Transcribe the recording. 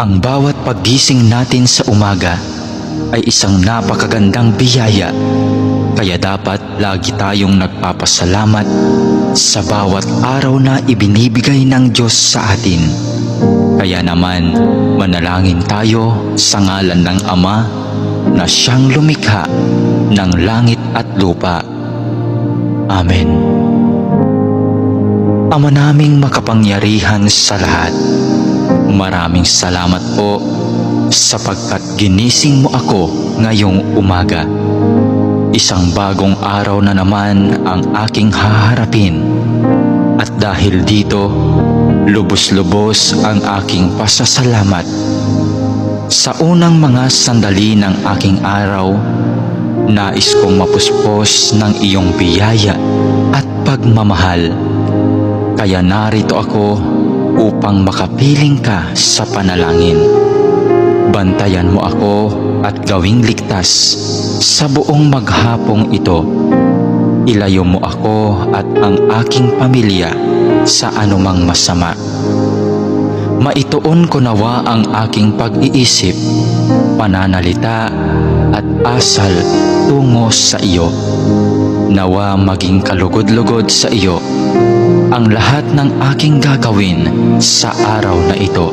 Ang bawat paggising natin sa umaga ay isang napakagandang biyaya, kaya dapat lagi tayong nagpapasalamat sa bawat araw na ibinibigay ng Diyos sa atin. Kaya naman, manalangin tayo sa ngalan ng Ama na siyang lumikha ng langit at lupa. Amen. Ama naming makapangyarihan sa lahat, maraming salamat po sapagkat ginising mo ako ngayong umaga. Isang bagong araw na naman ang aking haharapin. At dahil dito, lubos-lubos ang aking pasasalamat. Sa unang mga sandali ng aking araw, nais kong mapuspos ng iyong biyaya at pagmamahal. Kaya narito ako upang makapiling ka sa panalangin. Bantayan mo ako at gawing ligtas sa buong maghapong ito. Ilayo mo ako at ang aking pamilya sa anumang masama. Maituon ko nawa ang aking pag-iisip, pananalita at asal tungo sa iyo. Nawa maging kalugod-lugod sa iyo ang lahat ng aking gagawin sa araw na ito.